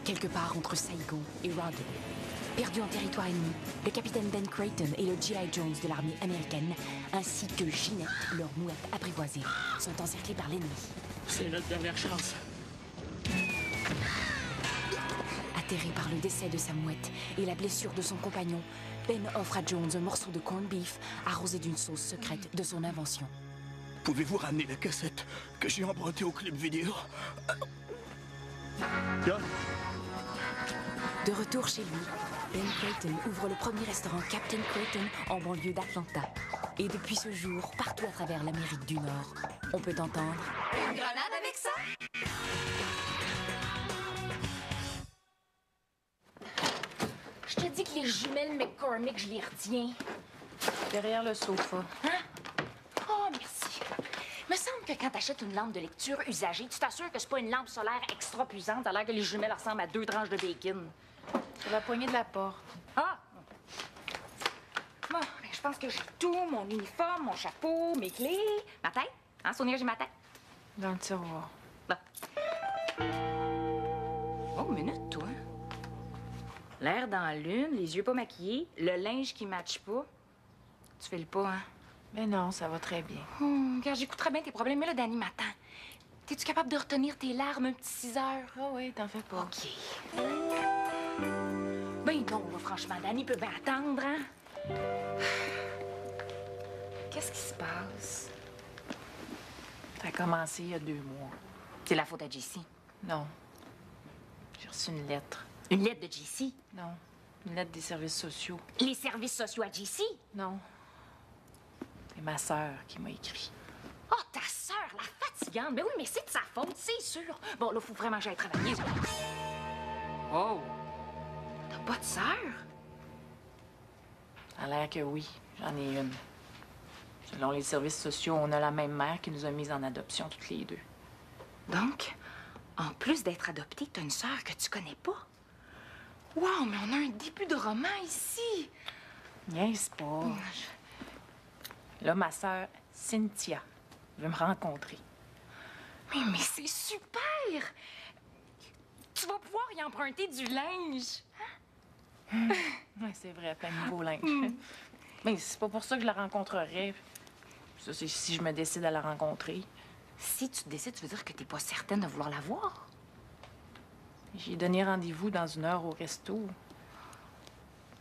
quelque part entre Saigon et Rawdon. Perdu en territoire ennemi, le capitaine Ben Creighton et le G.I. Jones de l'armée américaine, ainsi que Ginette, leur mouette apprivoisée, sont encerclés par l'ennemi. C'est notre dernière chance. Atterré par le décès de sa mouette et la blessure de son compagnon, Ben offre à Jones un morceau de corned beef arrosé d'une sauce secrète de son invention. Pouvez-vous ramener la cassette que j'ai empruntée au club vidéo? Tiens. De retour chez lui, Ben Creighton ouvre le premier restaurant Captain Creighton en banlieue d'Atlanta. Et depuis ce jour, partout à travers l'Amérique du Nord, on peut entendre... Une grenade avec ça? Je te dis que les jumelles McCormick, je les retiens. Derrière le sofa. Hein? Oh, merci. Me semble que quand t'achètes une lampe de lecture usagée, tu t'assures que c'est pas une lampe solaire extra puissante, alors que les jumelles ressemblent à 2 tranches de bacon. Sur la poignée de la porte. Ah! Bon, ben, je pense que j'ai tout. Mon uniforme, mon chapeau, mes clés, ma tête. Hein, Sonia, j'ai ma tête? Dans le tiroir. Bon. Oh, minute, toi. L'air dans la lune, les yeux pas maquillés, le linge qui matche pas. Tu fais le pas, hein? Mais non, ça va très bien. Regarde, j'écouterais bien tes problèmes, mais là, Dani m'attend. T'es-tu capable de retenir tes larmes un petit 6 heures? Ah oui, t'en fais pas. OK. Ben non, là, franchement, Dani peut bien attendre, hein? Qu'est-ce qui se passe? Ça a commencé il y a 2 mois. C'est la faute à JC. Non. J'ai reçu une lettre. Une lettre de JC? Non. Une lettre des services sociaux. Les services sociaux à JC? Non. C'est ma sœur qui m'a écrit. Oh, ta sœur, la fatigante. Ben oui, mais c'est de sa faute, c'est sûr. Bon, là, faut vraiment que j'aille travailler. Oh! T'as pas de sœur? Ça a l'air que oui, j'en ai une. Selon les services sociaux, on a la même mère qui nous a mises en adoption toutes les 2. Donc, en plus d'être adoptée, t'as une sœur que tu connais pas? Wow, mais on a un début de roman ici! Niaise pas. Là, ma sœur, Cynthia, veut me rencontrer. Mais c'est super! Tu vas pouvoir y emprunter du linge. Oui, c'est vrai, plein de nouveaux linge. Mais c'est pas pour ça que je la rencontrerais. Ça, c'est si je me décide à la rencontrer. Si tu te décides, tu veux dire que t'es pas certaine de vouloir la voir? J'ai donné rendez-vous dans 1 heure au resto.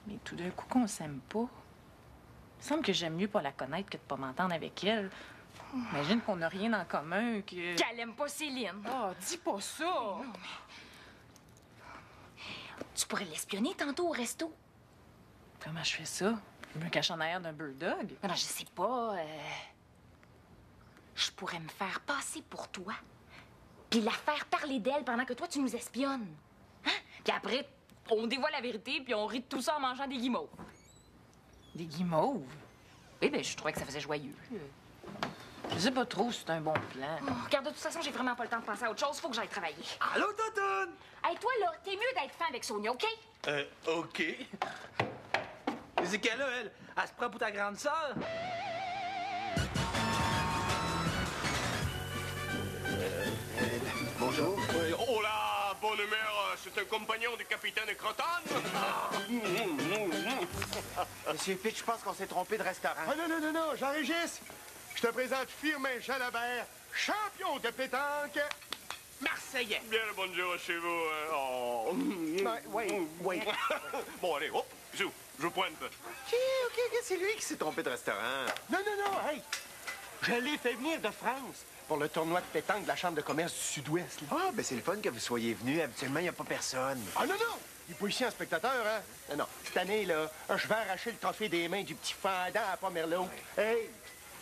Mais tout d'un coup, qu'on s'aime pas. Il me semble que j'aime mieux pas la connaître que de pas m'entendre avec elle. Imagine qu'on n'a rien en commun, que... Qu'elle aime pas Céline. Oh, dis pas ça! Non, mais... Tu pourrais l'espionner tantôt au resto. Comment je fais ça? Je me cache en arrière d'un bulldog? Non, je sais pas. Je pourrais me faire passer pour toi. Puis la faire parler d'elle pendant que toi, tu nous espionnes. Hein? Puis après, on dévoile la vérité, puis on rit de tout ça en mangeant des guimauves. Des guimauves? Oui, ben je trouvais que ça faisait joyeux. Je sais pas trop si c'est un bon plan. Oh, regarde, de toute façon, j'ai vraiment pas le temps de penser à autre chose. Faut que j'aille travailler. Allô, Totoun? Hey, toi, là, t'es mieux d'être fin avec Sonia, OK? OK. Mais c'est qu'elle, là, elle se prend pour ta grande sœur? Bonjour. Oh là, bonne mère, c'est un compagnon du capitaine Croton. Monsieur Fitch, je pense qu'on s'est trompé de restaurant. Ah non, j'enregistre. Je te présente Firmin Jalabert, champion de pétanque. Marseillais. Bien le bonjour chez vous. Oh. Oui. Bon, allez, hop, je pointe. OK, c'est lui qui s'est trompé de restaurant. Non, hey. Je l'ai fait venir de France pour le tournoi de pétanque de la Chambre de commerce du Sud-Ouest. là. Ah, ben c'est le fun que vous soyez venu. Habituellement, il n'y a pas personne. Ah non, il n'est pas ici en spectateur, hein? Non, cette année, là, je vais arracher le trophée des mains du petit fendant à Pomerleau. Hey,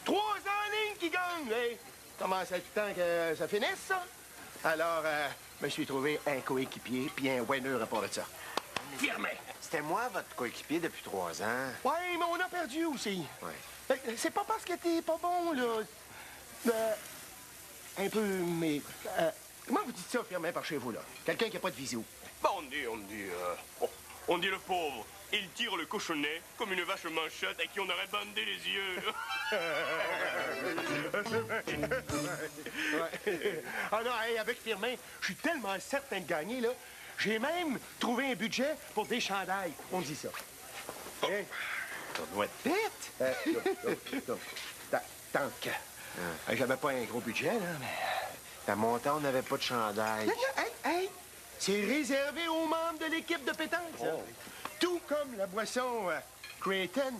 3 en ligne qui gagnent, hey! Comment ça tout le temps que ça finisse, ça? Alors, je me suis trouvé un coéquipier puis un winner à part de ça. Firmin. C'était moi, votre coéquipier, depuis 3 ans. Ouais, mais on a perdu aussi. Ouais. C'est pas parce que t'es pas bon, là. Un peu, mais... comment vous dites ça, Firmin, par chez vous, là? Quelqu'un qui a pas de visio. Bon, on dit le pauvre. Il tire le cochonnet comme une vache manchotte à qui on aurait bandé les yeux. Ah non, hey, avec Firmin, je suis tellement certain de gagner, là. J'ai même trouvé un budget pour des chandails. On dit ça. Hein? Tournoi de tête? Tant que... J'avais pas un gros budget, là, mais... À mon temps, on n'avait pas de chandail. Hey! C'est réservé aux membres de l'équipe de pétanque, ça. Tout comme la boisson Creighton,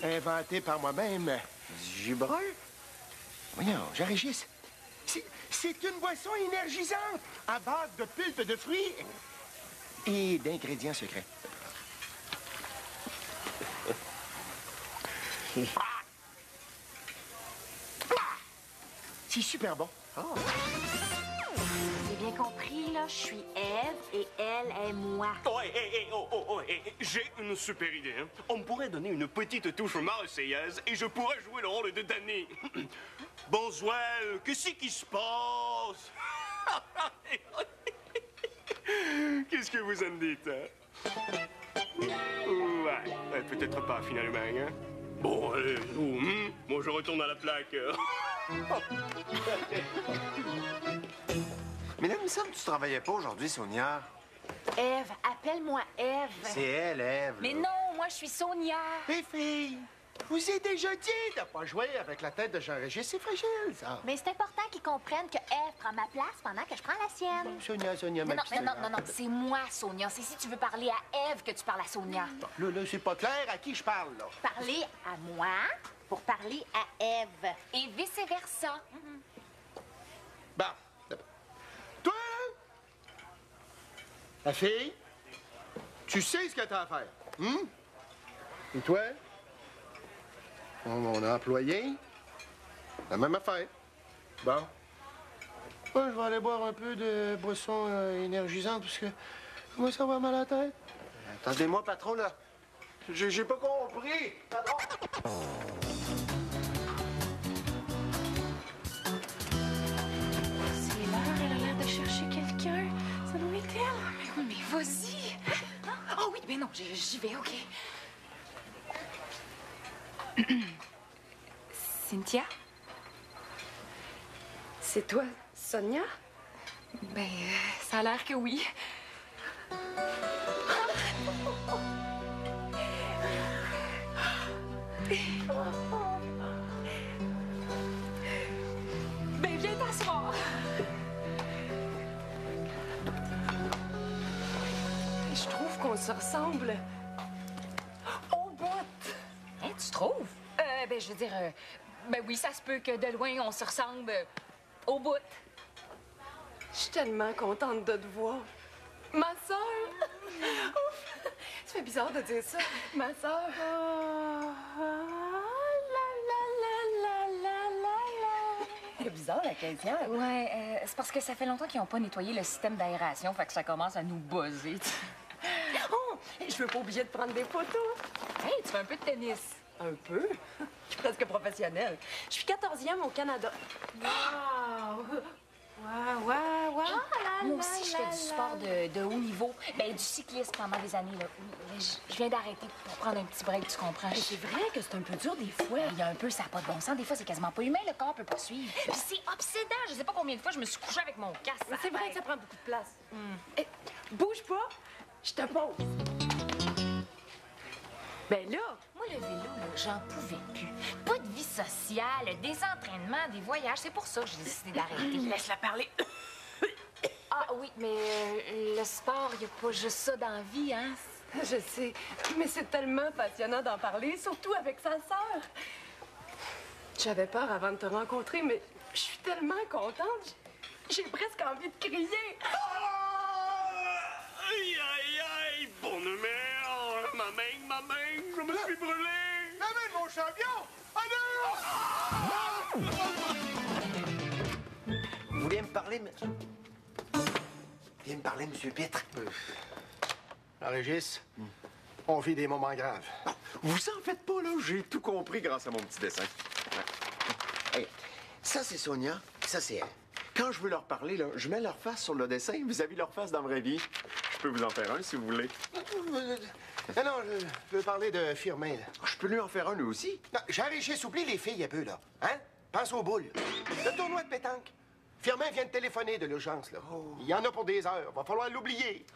inventée par moi-même. Du jus brun? Voyons, Jean-Régis, c'est une boisson énergisante à base de pulpe de fruits et d'ingrédients secrets. C'est super bon. J'ai bien compris, là, je suis Ève et elle est moi. J'ai une super idée. Hein. On pourrait donner une petite touche marseillaise et je pourrais jouer le rôle de Danny. Bonsoir, qu'est-ce qui se passe? Qu'est-ce que vous en dites, hein? Ouais, peut-être pas finalement, hein? Bon, allez, moi je retourne à la plaque. Mais là, il me semble que tu travaillais pas aujourd'hui, Sonia. Ève, appelle-moi Ève. C'est elle, Ève. Mais non, moi, je suis Sonia. Les filles, je vous ai déjà dit de pas jouer avec la tête de Jean-Régis. C'est fragile, ça. Mais c'est important qu'ils comprennent que Ève prend ma place pendant que je prends la sienne. Sonia, ma petite Non, c'est moi, Sonia. C'est si tu veux parler à Ève que tu parles à Sonia. Là, c'est pas clair à qui je parle, là. Parler à moi pour parler à Ève. Et vice-versa. Bon. Toi, la fille, tu sais ce que t'as à faire. Et toi, mon employé, la même affaire. Bon. Moi, je vais aller boire un peu de boisson énergisante parce que moi, ça va mal à la tête. Attendez-moi, patron, là. J'ai pas compris. Patron. C'est l'heure, elle a l'air de chercher quelqu'un. Ça doit être elle. Mais vas-y. Oh oui, ben non, j'y vais, OK. Cynthia? C'est toi, Sonia? Ben, ça a l'air que oui. Ben, viens t'asseoir. Je trouve qu'on se ressemble. Au bout! Hein, tu trouves? Ben, je veux dire, ben oui, ça se peut que de loin, on se ressemble au bout. Je suis tellement contente de te voir. Ma sœur! Ouf! Ça fait bizarre de dire ça. Ma sœur. C'est bizarre, la caissière. Ouais, c'est parce que ça fait longtemps qu'ils n'ont pas nettoyé le système d'aération, fait que ça commence à nous buzzer. Oh! Je veux pas oublier de prendre des photos. Hey, tu fais un peu de tennis. Un peu? Je suis presque professionnelle. Je suis 14e au Canada. Wow! Wow! Moi aussi, je fais du sport de haut niveau. Ben, du cyclisme pendant des années, là. Je viens d'arrêter pour prendre un petit break, tu comprends? Mais c'est vrai que c'est un peu dur des fois. Il y a un peu, ça n'a pas de bon sens. Des fois, c'est quasiment pas humain, le corps peut pas suivre. Puis c'est obsédant. Je sais pas combien de fois je me suis couchée avec mon casque. Mais c'est vrai que ça prend beaucoup de place. Eh, bouge pas, je te pose. Ben là, Moi, le vélo, là, j'en pouvais plus. Pas de vie sociale, des entraînements, des voyages. C'est pour ça que j'ai décidé d'arrêter. laisse-la parler. Ah oui, mais le sport, il n'y a pas juste ça dans la vie, hein? Je sais, mais c'est tellement passionnant d'en parler, surtout avec sa sœur. J'avais peur avant de te rencontrer, mais je suis tellement contente. J'ai presque envie de crier. Aïe, aïe, aïe, bonne mère! Ma main, je me suis brûlé! Amène mon champion! Allez! Vous voulez me parler, Viens me parler, Monsieur Pitre. Régis, on vit des moments graves. Vous en faites pas, là. J'ai tout compris grâce à mon petit dessin. Hey, ça, c'est Sonia, ça, c'est elle. Quand je veux leur parler, là, je mets leur face sur le dessin vis-à-vis leur face dans la vraie vie. Je peux vous en faire un, si vous voulez. Non, je veux parler de Firmin, là. Je peux lui en faire un, lui aussi. Non, Jean-Régis, oublie les filles un peu, là. Hein? Pense aux boules. Le tournoi de pétanque. Firmin vient de téléphoner de l'urgence, là. Il y en a pour des heures. Va falloir l'oublier.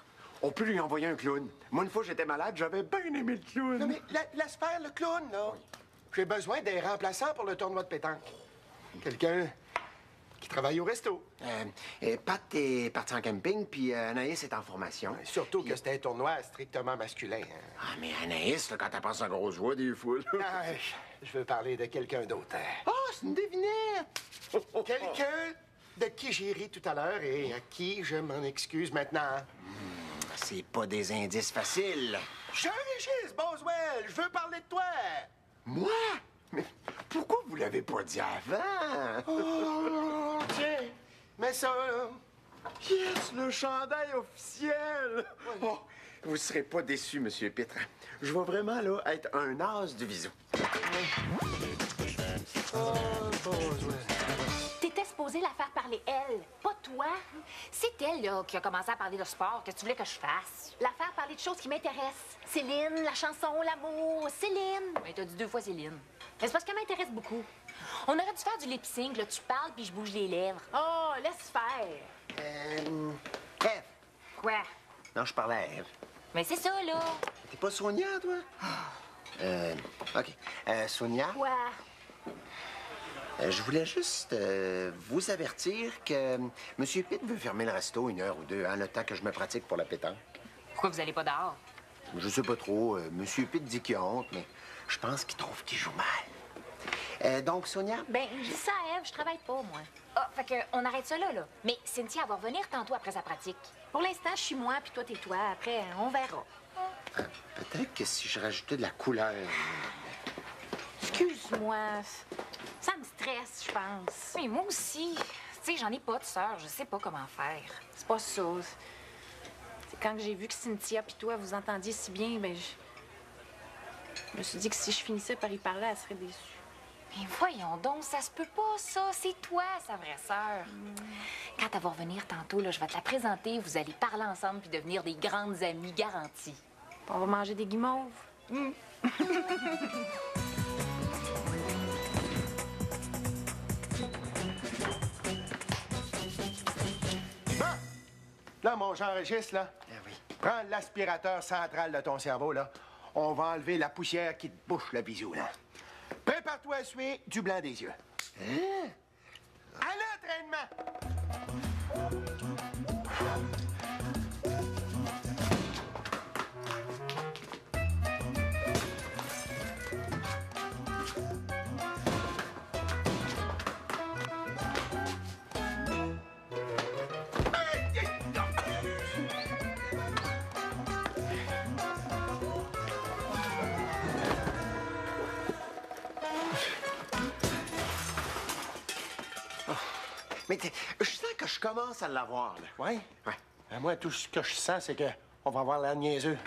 On peut lui envoyer un clown. Moi, une fois, j'étais malade, j'avais bien aimé le clown. Non, mais laisse faire le clown, là. J'ai besoin des remplaçants pour le tournoi de pétanque. Quelqu'un qui travaille au resto. Pat est parti en camping, puis Anaïs est en formation. Surtout que c'était un tournoi strictement masculin. Hein. Ah, mais Anaïs, là, quand elle passe en grosse voix, des fois, là... Ah, je veux parler de quelqu'un d'autre. Oh, c'est une devinette! Quelqu'un de qui j'ai ri tout à l'heure et à qui je m'en excuse maintenant. C'est pas des indices faciles. Jean-Régis Boswell, je veux parler de toi. Moi? Mais pourquoi vous l'avez pas dit avant? Oh, tiens, mets ça, là. Yes, le chandail officiel! Oh, vous serez pas déçu, Monsieur Pitre. Je vais vraiment, là, être un as du visou. Oh, Boswell. T'étais supposée la faire parler elle, pas toi. C'est elle, là, qui a commencé à parler de sport. Qu'est-ce que tu voulais que je fasse? La faire parler de choses qui m'intéressent. Céline, la chanson, l'amour, Céline. Mais t'as dit 2 fois Céline. Mais c'est parce qu'elle m'intéresse beaucoup. On aurait dû faire du lip-sync, là. Tu parles, puis je bouge les lèvres. Oh, laisse faire. Ève. Quoi? Non, je parlais à Ève. Mais c'est ça, là. T'es pas Sonia, toi? OK. Sonia? Quoi? Je voulais juste vous avertir que Monsieur Pitt veut fermer le resto 1 heure ou 2, hein, le temps que je me pratique pour la pétanque. Pourquoi vous allez pas dehors? Je sais pas trop. Monsieur Pitt dit qu'il a honte, mais je pense qu'il trouve qu'il joue mal. Donc, Sonia? Ben, je dis ça à Ève, je travaille pas, moi. Ah, fait que on arrête ça là, là. Mais Cynthia, elle va revenir tantôt après sa pratique. Pour l'instant, je suis moi, puis toi, t'es toi. Après, on verra. Peut-être que si je rajoutais de la couleur... Excuse-moi. Ça me stresse, je pense. Mais moi aussi. Tu sais, j'en ai pas de sœur. Je sais pas comment faire. C'est pas ça. C'est quand j'ai vu que Cynthia puis toi, vous entendiez si bien, ben je me suis dit que si je finissais par y parler, elle serait déçue. Mais voyons donc, ça se peut pas, ça. C'est toi, sa vraie sœur. Quand elle va revenir tantôt, là, je vais te la présenter. Vous allez parler ensemble puis devenir des grandes amies garanties. On va manger des guimauves. Là, mon Jean-Régis, là, oui. prends l'aspirateur central de ton cerveau, là. On va enlever la poussière qui te bouche le bisou, là. Prépare-toi à suer du blanc des yeux. Hein? À l'entraînement! Mais je sens que je commence à l'avoir, là. Oui? Ouais. Ben, moi, tout ce que je sens, c'est que on va avoir l'air niaiseux.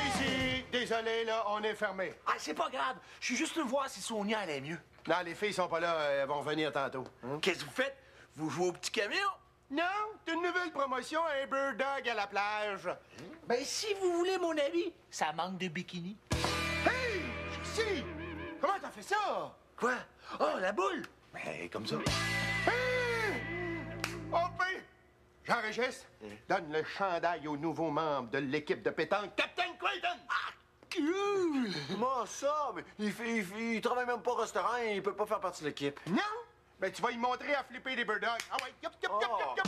Ici, désolé, là, on est fermé. Ah, c'est pas grave. Je suis juste venu voir si Sonia allait mieux. Non, les filles sont pas là, elles vont venir tantôt. Hein? Qu'est-ce que vous faites? Vous jouez au petit camion? Non, c'est une nouvelle promotion, un bird dog à la plage. Ben, si vous voulez mon avis, ça manque de bikini. Hey! Si! Comment t'as fait ça? Quoi? Oh, la boule! Ben, comme ça. Hey! Oh, ben! Jean-Régis, donne le chandail au nouveau membre de l'équipe de pétanque, Captain Creighton! Cool! Comment ça? Mais il travaille même pas au restaurant et il peut pas faire partie de l'équipe. Non? Ben, tu vas lui montrer à flipper des bird dogs. Ah ouais, yup, yup, yup, yup, yup, yup.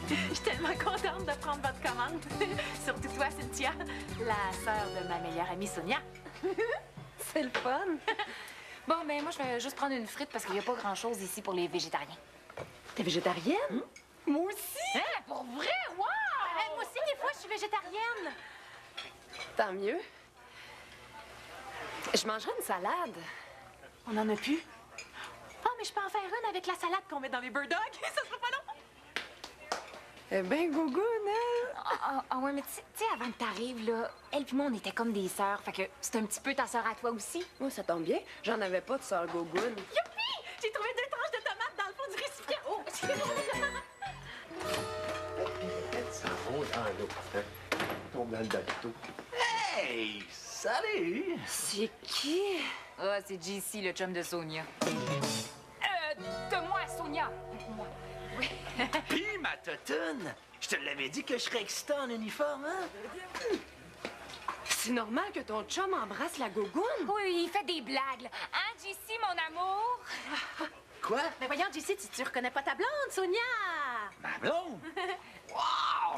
Je suis tellement contente de prendre votre commande. Surtout toi, Cynthia, la sœur de ma meilleure amie Sonia. C'est le fun. Bon, ben moi, je vais juste prendre une frite parce qu'il n'y a pas grand-chose ici pour les végétariens. T'es végétarienne? Moi aussi. Hein? Pour vrai? Wow! Moi aussi, des fois, je suis végétarienne. Tant mieux. Je mangerai une salade. On en a plus? Ah, mais je peux en faire une avec la salade qu'on met dans les bird dogs. Ça sera pas long. Eh ben, gougoune, hein? Ah ouais, mais tu sais, avant que t'arrives, là, elle puis moi, on était comme des sœurs. Fait que c'est un petit peu ta sœur à toi aussi. Oh, ça tombe bien. J'en avais pas de sœur gougoune. Youpi! J'ai trouvé 2 tranches de tomates dans le fond du récipient. Oh! Marlowe. Hein? Tombe dans le docto. Hey! Salut! C'est qui? Ah, c'est JC, le chum de Sonia. De moi, Sonia! Moi. Oui. Pis ma totoune! Je te l'avais dit que je serais excitée en uniforme, hein? C'est normal que ton chum embrasse la gogoune? Oui, il fait des blagues, là. Hein, JC, mon amour? Quoi? Mais voyons, JC, tu reconnais pas ta blonde, Sonia? Ma blonde?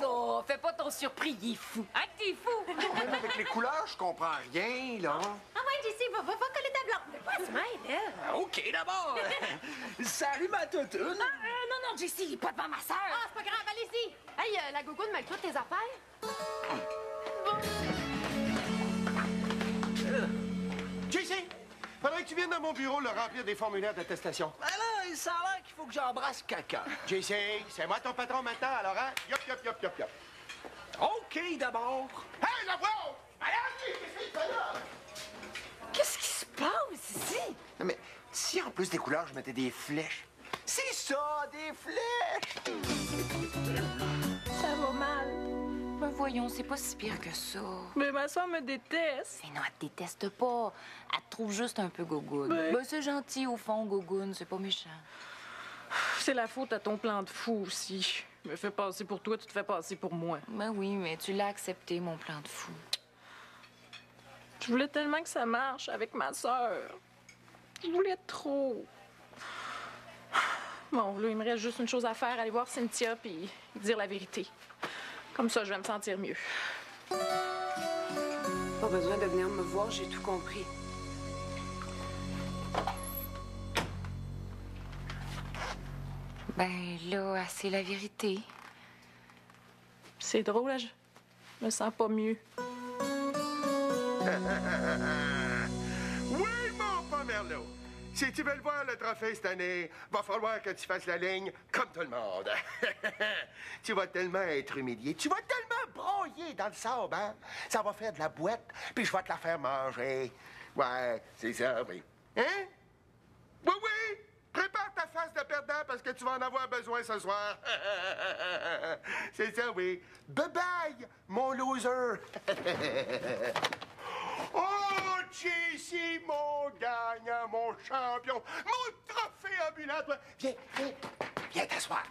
Oh, fais pas ton surpris, il est fou. Hein, t'es fou? Même avec les couleurs, je comprends rien, là. Ah ouais, JC, va coller ta blonde. Mais pas se mêle, elle. Ah, OK, d'abord! Salut ma totoune! Non, JC, pas devant ma sœur. Ah, c'est pas grave, allez-y. Hey, la gogoune, mêle-toi de tes affaires. JC, faudrait que tu viennes dans mon bureau leur remplir des formulaires d'attestation. Ben là, ça a l'air qu'il faut que j'embrasse quelqu'un. JC, c'est moi ton patron maintenant, alors, hein? Yop, yop, yop, yop, yop. OK, d'abord. Hey, la voix! Allez, qu'est-ce que c'est là? Qu'est-ce qui se passe ici? Non, mais si en plus des couleurs, je mettais des flèches. C'est ça, des flèches! Ça va mal. Ben voyons, c'est pas si pire que ça. Mais ma soeur me déteste. Mais non, elle te déteste pas. Elle te trouve juste un peu gogoune. Ben c'est gentil, au fond, gogoune, c'est pas méchant. C'est la faute à ton plan de fou aussi. Je me fais passer pour toi, tu te fais passer pour moi. Ben oui, mais tu l'as accepté, mon plan de fou. Je voulais tellement que ça marche avec ma sœur. Je voulais trop. Bon, là, il me reste juste une chose à faire, aller voir Cynthia puis dire la vérité. Comme ça, je vais me sentir mieux. Pas besoin de venir me voir, j'ai tout compris. Ben là, c'est la vérité. C'est drôle, là, je me sens pas mieux. Oui, mon Pomerleau. Si tu veux le voir, le trophée, cette année, va falloir que tu fasses la ligne comme tout le monde. Tu vas tellement être humilié. Tu vas tellement broyer dans le sable, hein? Ça va faire de la boîte, puis je vais te la faire manger. Ouais, c'est ça, oui. Hein? Oui, oui! Prépare ta face de perdant parce que tu vas en avoir besoin ce soir. C'est ça, oui. Bye-bye, mon loser. Oh, JC, mon gagnant, mon champion, mon trophée ambulant. Toi, viens t'asseoir.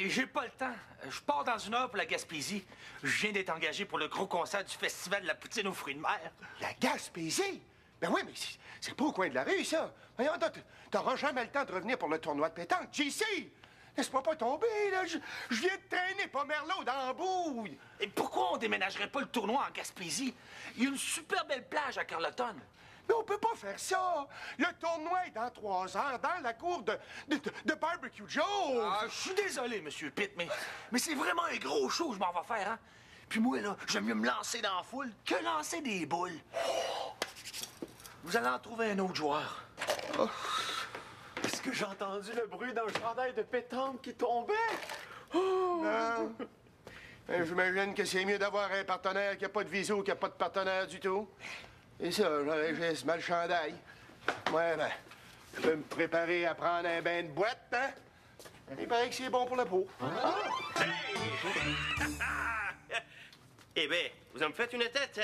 J'ai pas le temps. Je pars dans une heure pour la Gaspésie. Je viens d'être engagé pour le gros concert du Festival de la poutine aux fruits de mer. La Gaspésie? Ben oui, mais c'est pas au coin de la rue, ça. Voyons, t'auras jamais le temps de revenir pour le tournoi de pétanque. JC, laisse-moi pas tomber, là. Je viens de traîner Pomerleau dans la bouille. Et pourquoi on déménagerait pas le tournoi en Gaspésie? Il y a une super belle plage à Carleton. Mais on peut pas faire ça. Le tournoi est dans 3 heures, dans la cour de Barbecue Joe. Je suis désolé, Monsieur Pitt, mais c'est vraiment un gros show que je m'en vais faire, hein? Puis moi, là, j'aime mieux me lancer dans la foule que lancer des boules. Vous allez en trouver un autre joueur. Oh. Est-ce que j'ai entendu le bruit d'un chandail de pétanque qui tombait? Oh. Non. J'imagine que c'est mieux d'avoir un partenaire qui n'a pas de visio qui n'a pas de partenaire du tout. Et ça, j'aurais juste mal chandail. Ouais, ben, je peux me préparer à prendre un bain de boîte, hein? Il paraît que c'est bon pour la peau. Eh bien, vous en me faites une tête.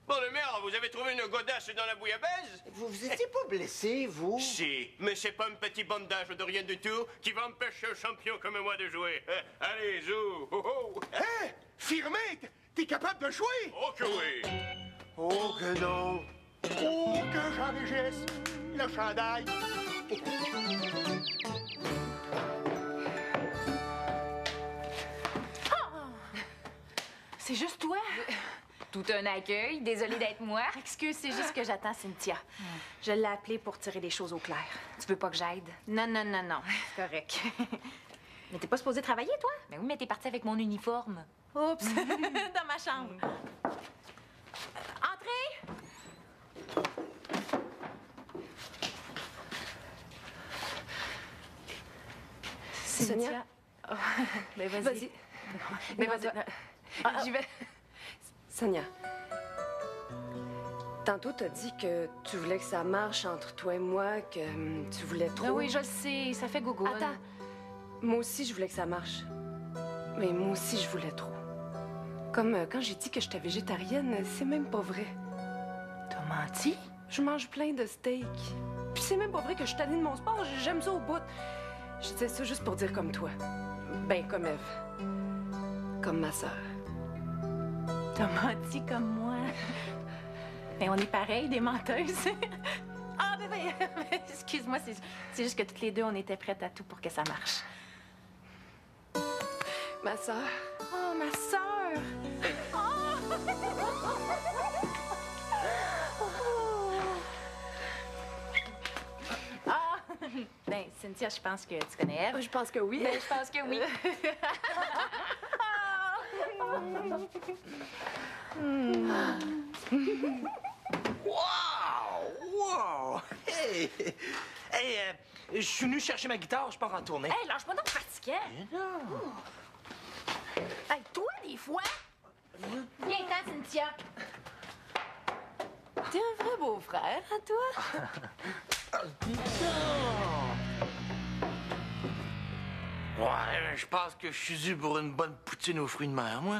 Bon, le maire, vous avez trouvé une godasse dans la bouillabaisse? Vous étiez pas blessé, vous? Si, mais c'est pas un petit bandage de rien du tout qui va empêcher un champion comme moi de jouer. Allez, zou! Oh, oh. Hé! Firmé! T'es capable de jouer? Oh que oui! Oh que non! Oh que j'enregistre le chandail! C'est juste toi? Tout un accueil. Désolée d'être moi. Excuse, c'est juste que j'attends Cynthia. Je l'ai appelée pour tirer les choses au clair. Tu veux pas que j'aide? Non, c'est correct. Mais t'es pas supposée travailler, toi? Ben oui, mais t'es partie avec mon uniforme. Oups! Dans ma chambre. Entrez! Cynthia? Oh. Ben vas-y. Vas-y. Ben vas-y. J'y vais. Sonia, tantôt t'as dit que tu voulais que ça marche entre toi et moi, que tu voulais trop... Ah oui, je le sais, ça fait gogo. Attends, moi aussi je voulais que ça marche. Mais moi aussi je voulais trop. Comme quand j'ai dit que j'étais végétarienne, c'est même pas vrai. T'as menti? Je mange plein de steaks. Puis c'est même pas vrai que je suis tannée de mon sport, j'aime ça au bout. Je disais ça juste pour dire comme toi. Ben, comme Eve. Comme ma sœur. T'as menti comme moi. Mais on est pareil, des menteuses. Ah, ben, excuse-moi, c'est juste que toutes les deux, on était prêtes à tout pour que ça marche. Ma sœur. Oh, ma sœur! Ah! Ben, Cynthia, je pense que tu connais Ève. Je pense que oui. Ben, je pense que oui. Wow! Wow! Hey! Hey, je suis venu chercher ma guitare, je pars en tournée. Hey, lâche-moi donc fatigant! Hey, toi, des fois! Viens-t'en, Cynthia. T'es un vrai beau-frère, à toi? Ouais, je pense que je suis dû pour une bonne poutine aux fruits de mer, moi.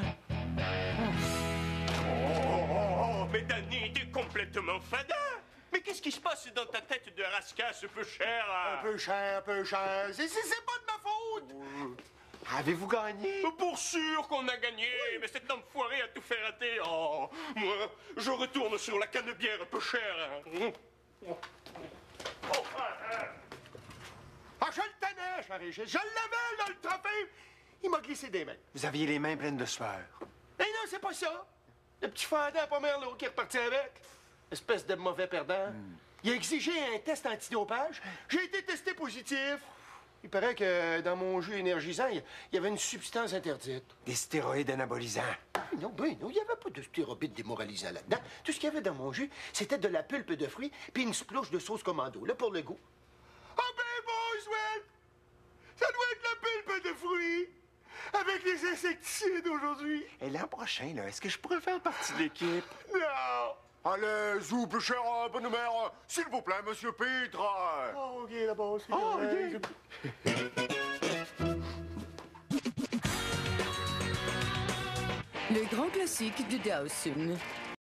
Mais Danny, t'es complètement fada. Mais qu'est-ce qui se passe dans ta tête de rascasse peu cher? Un peu cher, un peu cher. C'est pas de ma faute. Avez-vous gagné? Pour sûr qu'on a gagné, mais cet enfoiré a tout fait rater. Oh, moi, je retourne sur la canne-bière peu chère. Ah, je le tenais, cher Régis. Je l'avais dans le trophée. Il m'a glissé des mains. Vous aviez les mains pleines de sueur. Mais non, c'est pas ça. Le petit fendant à Pomerleau qui est reparti avec. Espèce de mauvais perdant. Il a exigé un test antidopage. J'ai été testé positif. Il paraît que dans mon jus énergisant, il y avait une substance interdite. Des stéroïdes anabolisants. Non, il n'y avait pas de stéroïdes démoralisants là-dedans. Tout ce qu'il y avait dans mon jus, c'était de la pulpe de fruits puis une splouche de sauce commando, là, pour le goût. Ah ben, Boswell! Ça doit être la pulpe de fruits! Avec les insecticides aujourd'hui. Et l'an prochain, là, est-ce que je pourrais faire partie de l'équipe? Non! Allez, vous, plus cher, bonne mère, s'il vous plaît, monsieur Pitre. Oh, OK, là-bas, c'est Oh, correct. Le grand classique de Dawson.